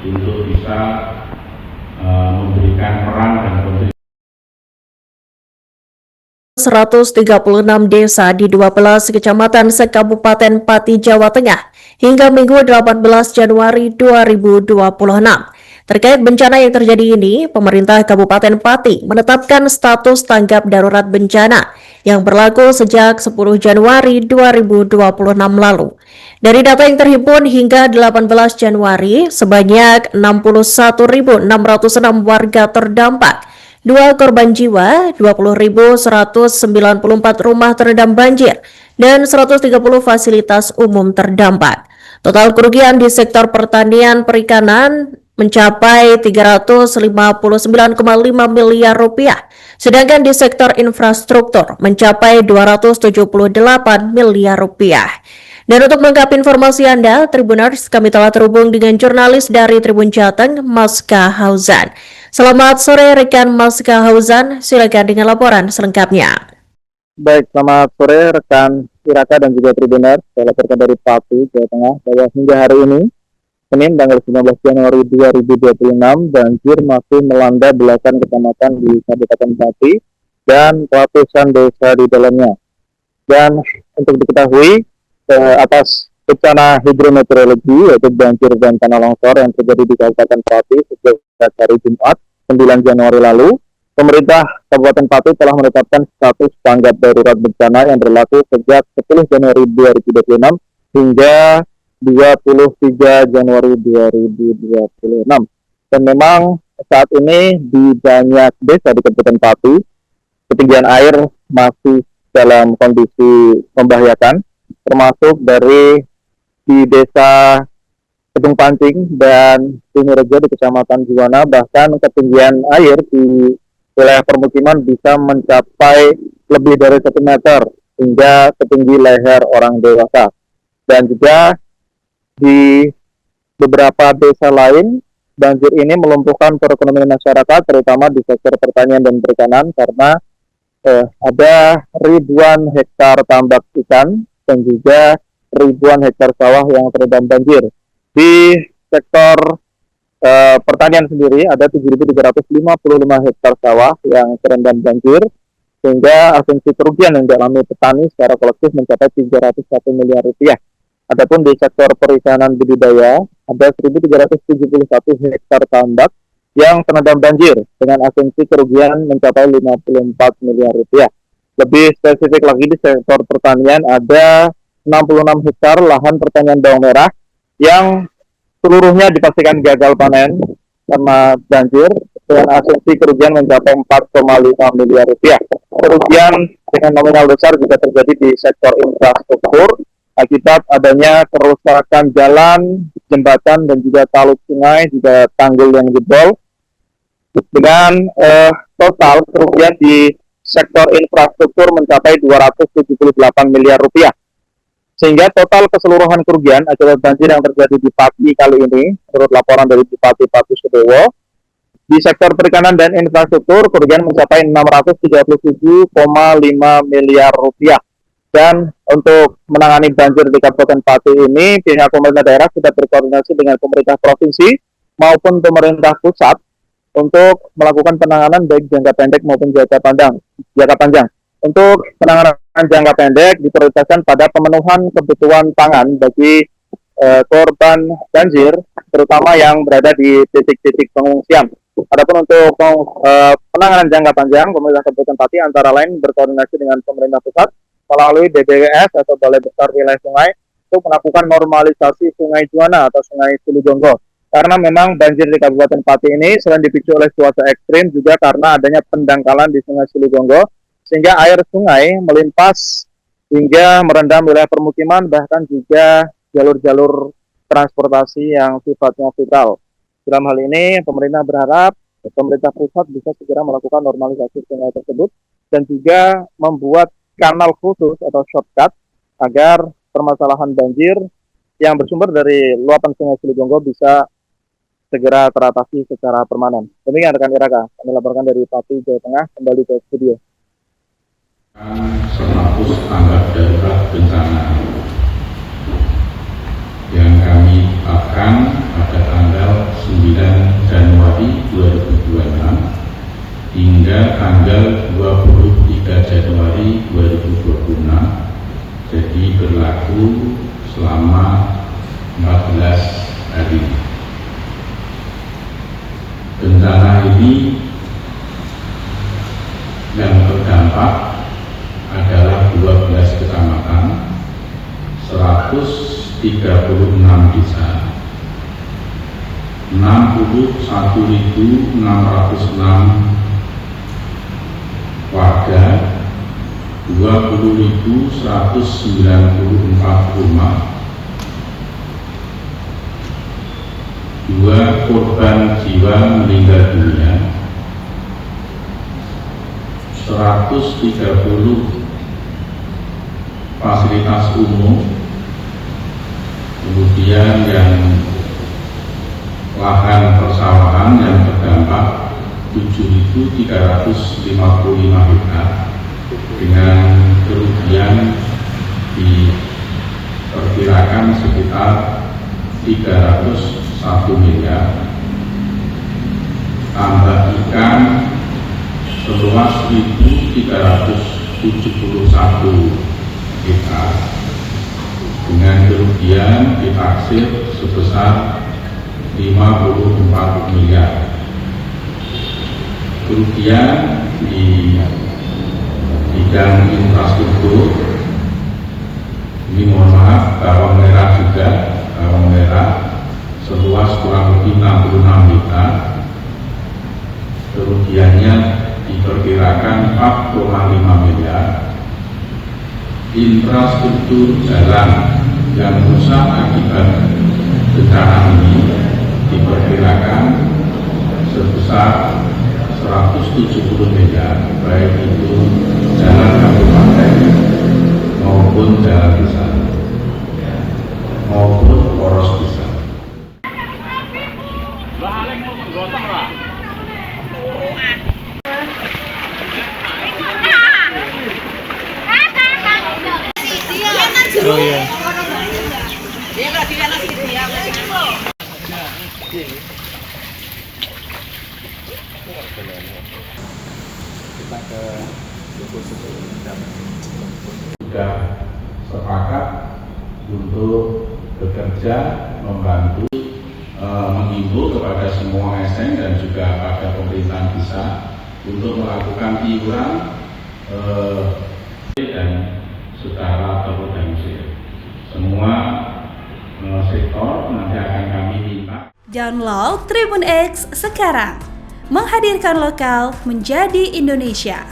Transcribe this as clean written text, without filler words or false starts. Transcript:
untuk bisa memberikan peran dan kontribusi 136 desa di 12 kecamatan se-Kabupaten Pati, Jawa Tengah hingga Minggu 18 Januari 2026. Terkait bencana yang terjadi ini, pemerintah Kabupaten Pati menetapkan status tanggap darurat bencana yang berlaku sejak 10 Januari 2026 lalu. Dari data yang terhimpun hingga 18 Januari, sebanyak 61.606 warga terdampak. 2 korban jiwa, 20.194 rumah terendam banjir, dan 130 fasilitas umum terdampak. Total kerugian di sektor pertanian perikanan mencapai 359,5 miliar rupiah, sedangkan di sektor infrastruktur mencapai 278 miliar rupiah. Dan untuk melengkapi informasi Anda, Tribuners, kami telah terhubung dengan jurnalis dari Tribun Jateng, Maska Hauzan. Selamat sore rekan Maska Hauzan, silakan dengan laporan selengkapnya. Baik, selamat sore rekan Iraka dan juga Tribuners. Saya laporkan dari Pati, Jawa Tengah, bahwa hingga hari ini, Senin tanggal 19 Januari 2026, banjir masih melanda belasan kecamatan di Kabupaten Pati dan ratusan desa di dalamnya. Dan untuk diketahui, atas bencana hidrometeorologi yaitu banjir dan tanah longsor yang terjadi di Kabupaten Pati sejak hari Jumat 9 Januari lalu, pemerintah Kabupaten Pati telah menetapkan status tanggap darurat bencana yang berlaku sejak 10 Januari 2026 hingga 23 Januari 2026. Dan memang saat ini di banyak desa di Kabupaten Pati, ketinggian air masih dalam kondisi membahayakan, termasuk dari di desa Kedung Pancing dan Sinirejo di Kecamatan Juwana, bahkan ketinggian air di wilayah permukiman bisa mencapai lebih dari 1 meter hingga setinggi leher orang dewasa. Dan juga di beberapa desa lain, banjir ini melumpuhkan perekonomian masyarakat, terutama di sektor pertanian dan perikanan, karena ada ribuan hektar tambak ikan dan juga ribuan hektar sawah yang terendam banjir. Di sektor pertanian sendiri ada 7.355 hektar sawah yang terendam banjir, sehingga asumsi kerugian yang dialami petani secara kolektif mencapai 301 miliar rupiah. Adapun di sektor perikanan budidaya ada 1.371 hektar tambak yang terendam banjir dengan asumsi kerugian mencapai 54 miliar rupiah. Lebih spesifik lagi di sektor pertanian ada 66 hektar lahan pertanian bawang merah yang seluruhnya dipastikan gagal panen karena banjir dengan asumsi kerugian mencapai 4,5 miliar rupiah. Kerugian dengan nominal besar juga terjadi di sektor infrastruktur akibat adanya kerusakan jalan, jembatan, dan juga talud sungai, juga tanggul yang jebol. Dengan total kerugian di sektor infrastruktur mencapai 278 miliar rupiah. Sehingga total keseluruhan kerugian akibat banjir yang terjadi di Pati kali ini, menurut laporan dari Bupati Pati Sudowo, di sektor perikanan dan infrastruktur kerugian mencapai 637,5 miliar rupiah. Dan untuk menangani banjir di Kabupaten Pati ini, pihak pemerintah daerah sudah berkoordinasi dengan pemerintah provinsi maupun pemerintah pusat untuk melakukan penanganan baik jangka pendek maupun jangka panjang. Untuk penanganan jangka pendek diprioritaskan pada pemenuhan kebutuhan pangan bagi korban banjir, terutama yang berada di titik-titik pengungsian. Adapun untuk penanganan jangka panjang, pemerintah Kabupaten Pati antara lain berkoordinasi dengan pemerintah pusat melalui BBWS atau Balai Besar Wilayah Sungai untuk melakukan normalisasi Sungai Juwana atau Sungai Silugonggo. Karena memang banjir di Kabupaten Pati ini selain dipicu oleh cuaca ekstrim juga karena adanya pendangkalan di Sungai Silugonggo, sehingga air sungai melimpas hingga merendam wilayah permukiman, bahkan juga jalur-jalur transportasi yang sifatnya vital. Dalam hal ini, pemerintah berharap pemerintah pusat bisa segera melakukan normalisasi sungai tersebut dan juga membuat kanal khusus atau shortcut agar permasalahan banjir yang bersumber dari luapan Sungai Silugonggo bisa segera teratasi secara permanen. Demikian rekan Iraka, kami laporkan dari Pati, Jawa Tengah, kembali ke studio. status tanggap darurat bencana yang kami tetapkan pada tanggal 9 Januari 2026 hingga tanggal 23 Januari 2026, jadi berlaku selama 14 hari. Bencana ini yang terdampak adalah 12 kecamatan, 136 desa, 61.606 warga, 20.194 rumah, 2 korban jiwa meninggal dunia, 130 fasilitas umum, kemudian yang lahan persawahan yang terdampak 7.355 hektar dengan kerugian diperkirakan sekitar 301 miliar, tambah ikan seluas 1.371 hektar dengan kerugian ditaksir sebesar 54 miliar. Kerugian di bidang infrastruktur ini mohon maaf, bawang merah juga, bawang merah seluas kurang lebih 66 hektar, kerugiannya diperkirakan 4,5 miliar. Infrastruktur jalan yang rusak akibat bencana ini diperkirakan sebesar 170 miliar, baik itu jalan kabupaten maupun jalan desa maupun poros desa. Oh iya. Sudah sepakat untuk bekerja membantu menghimbau kepada semua ASN dan juga pada pemerintahan desa untuk melakukan iuran dan secara terorganisir. Semua sektor nanti akan kami minta. Download Tribun X sekarang, menghadirkan lokal menjadi Indonesia.